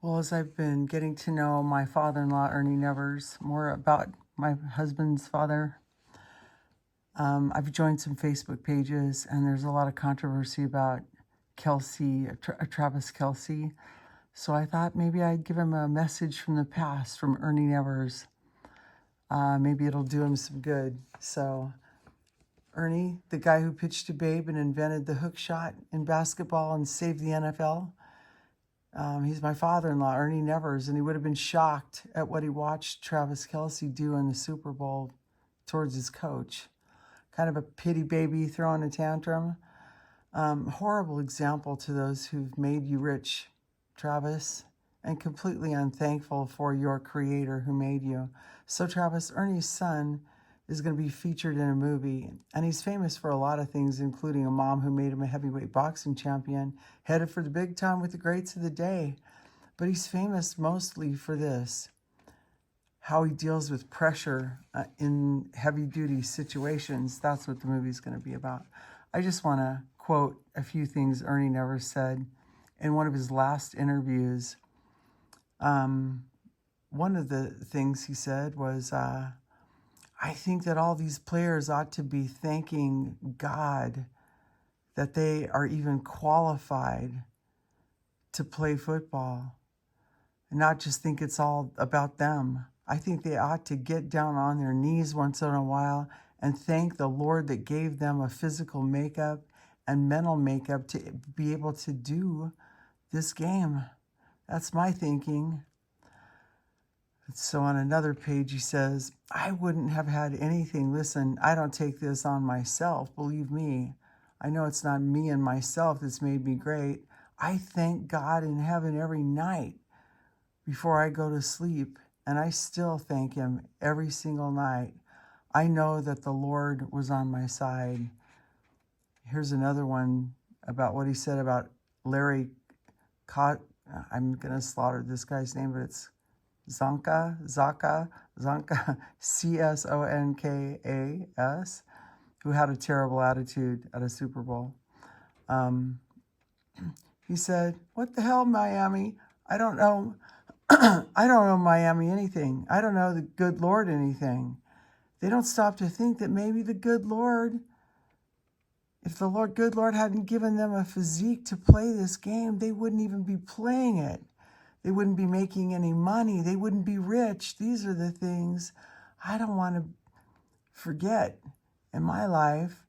Well, as I've been getting to know my father-in-law, Ernie Nevers, more about my husband's father, I've joined some Facebook pages, and there's a lot of controversy about Travis Kelce. So I thought maybe I'd give him a message from the past from Ernie Nevers. Maybe it'll do him some good. So Ernie, the guy who pitched to Babe and invented the hook shot in basketball and saved the NFL, he's my father-in-law, Ernie Nevers, and he would have been shocked at what he watched Travis Kelce do in the Super Bowl towards his coach. Kind of a pity baby throwing a tantrum. Horrible example to those who've made you rich, Travis, and completely unthankful for your creator who made you. So Travis, Ernie's son is going to be featured in a movie, and he's famous for a lot of things, including a mom who made him a heavyweight boxing champion, headed for the big time with the greats of the day. But he's famous mostly for this, how he deals with pressure in heavy-duty situations. That's what the movie's going to be about. I just want to quote a few things Ernie Nevers said in one of his last interviews. One of the things he said was, I think that all these players ought to be thanking God that they are even qualified to play football and not just think it's all about them. I think they ought to get down on their knees once in a while and thank the Lord that gave them a physical makeup and mental makeup to be able to do this game. That's my thinking. So on another page, he says, I wouldn't have had anything. Listen, I don't take this on myself. Believe me. I know it's not me and myself that's made me great. I thank God in heaven every night before I go to sleep. And I still thank him every single night. I know that the Lord was on my side. Here's another one about what he said about Larry Cott. I'm going to slaughter this guy's name, but it's Zonka, Csonkas, who had a terrible attitude at a Super Bowl. He said, what the hell, Miami? I don't know. I don't know Miami anything. I don't know the good Lord anything. They don't stop to think that maybe the good Lord, if the good Lord hadn't given them a physique to play this game, they wouldn't even be playing it. They wouldn't be making any money. They wouldn't be rich. These are the things I don't want to forget in my life.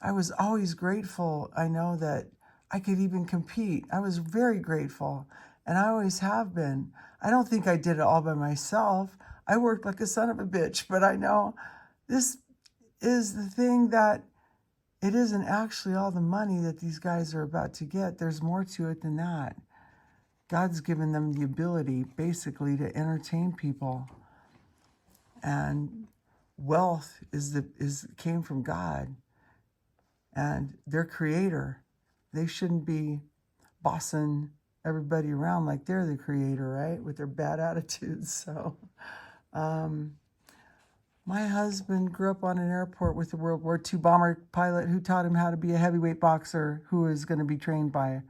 I was always grateful. I know that I could even compete. I was very grateful, and I always have been. I don't think I did it all by myself. I worked like a son of a bitch, but I know this is the thing that it isn't actually all the money that these guys are about to get. There's more to it than that. God's given them the ability, basically, to entertain people. And wealth came from God. And their creator. They shouldn't be bossing everybody around like they're the creator, right? With their bad attitudes. So, my husband grew up on an airport with a World War II bomber pilot who taught him how to be a heavyweight boxer who is going to be trained by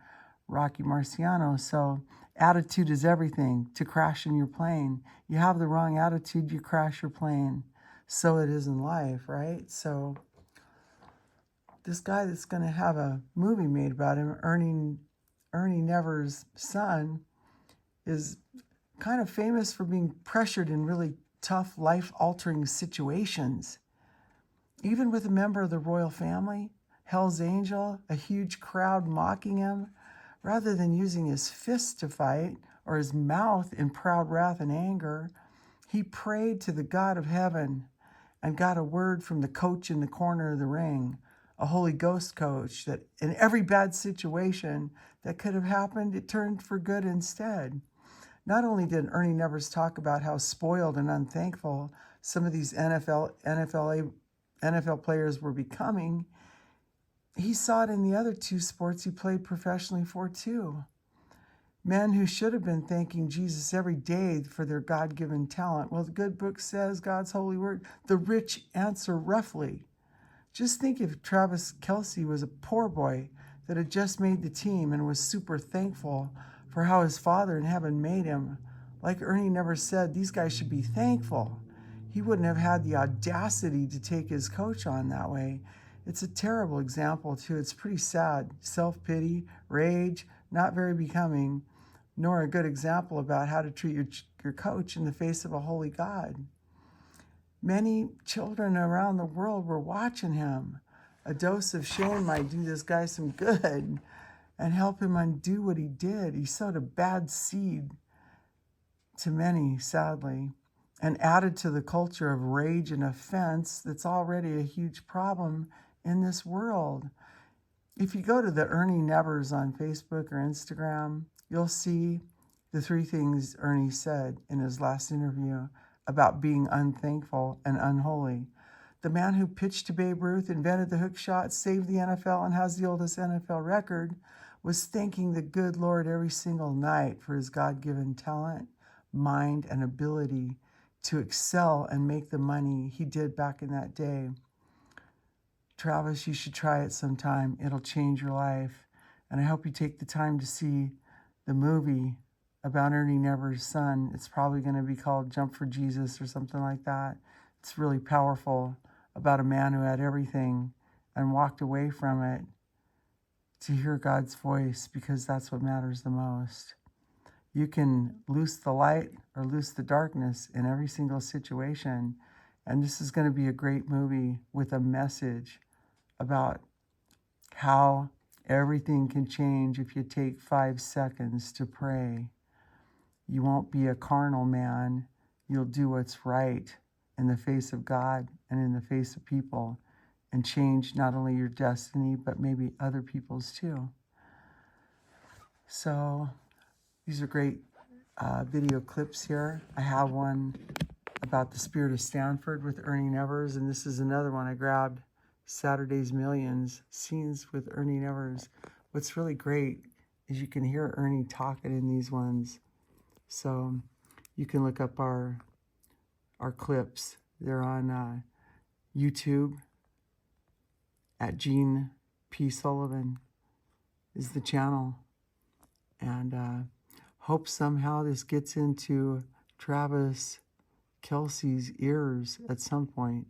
Rocky Marciano. So attitude is everything to crashing your plane. You have the wrong attitude, you crash your plane. So it is in life, right? So this guy that's going to have a movie made about him, Ernie Nevers' son, is kind of famous for being pressured in really tough, life-altering situations. Even with a member of the royal family, Hell's Angel, a huge crowd mocking him, rather than using his fists to fight or his mouth in proud wrath and anger, he prayed to the God of heaven and got a word from the coach in the corner of the ring, a Holy Ghost coach, that in every bad situation that could have happened, it turned for good instead. Not only did Ernie Nevers talk about how spoiled and unthankful some of these NFL players were becoming, he saw it in the other two sports he played professionally for too. Men who should have been thanking Jesus every day for their God-given talent. Well, the good book says, God's holy word, the rich answer roughly. Just think if Travis Kelce was a poor boy that had just made the team and was super thankful for how his Father in heaven made him. Like Ernie Nevers said, these guys should be thankful. He wouldn't have had the audacity to take his coach on that way. It's a terrible example, too. It's pretty sad. Self-pity, rage, not very becoming, nor a good example about how to treat your coach in the face of a holy God. Many children around the world were watching him. A dose of shame might do this guy some good and help him undo what he did. He sowed a bad seed to many, sadly, and added to the culture of rage and offense that's already a huge problem in this world. If you go to the Ernie Nevers on Facebook or Instagram, you'll see the 3 things Ernie said in his last interview about being unthankful and unholy. The man who pitched to Babe Ruth, invented the hook shot, saved the NFL, and has the oldest NFL record, was thanking the good Lord every single night for his God-given talent, mind, and ability to excel and make the money he did back in that day. Travis, you should try it sometime. It'll change your life. And I hope you take the time to see the movie about Ernie Nevers' son. It's probably going to be called Jump for Jesus or something like that. It's really powerful, about a man who had everything and walked away from it to hear God's voice, because that's what matters the most. You can loose the light or loose the darkness in every single situation. And this is going to be a great movie with a message about how everything can change if you take 5 seconds to pray. You won't be a carnal man. You'll do what's right in the face of God and in the face of people, and change not only your destiny, but maybe other people's too. So these are great video clips here. I have one about the spirit of Stanford with Ernie Nevers, and this is another one I grabbed, Saturday's Millions, scenes with Ernie Nevers. What's really great is you can hear Ernie talking in these ones. So you can look up our clips. They're on YouTube at Gene P. Sullivan is the channel. And hope somehow this gets into Travis Kelce's ears at some point.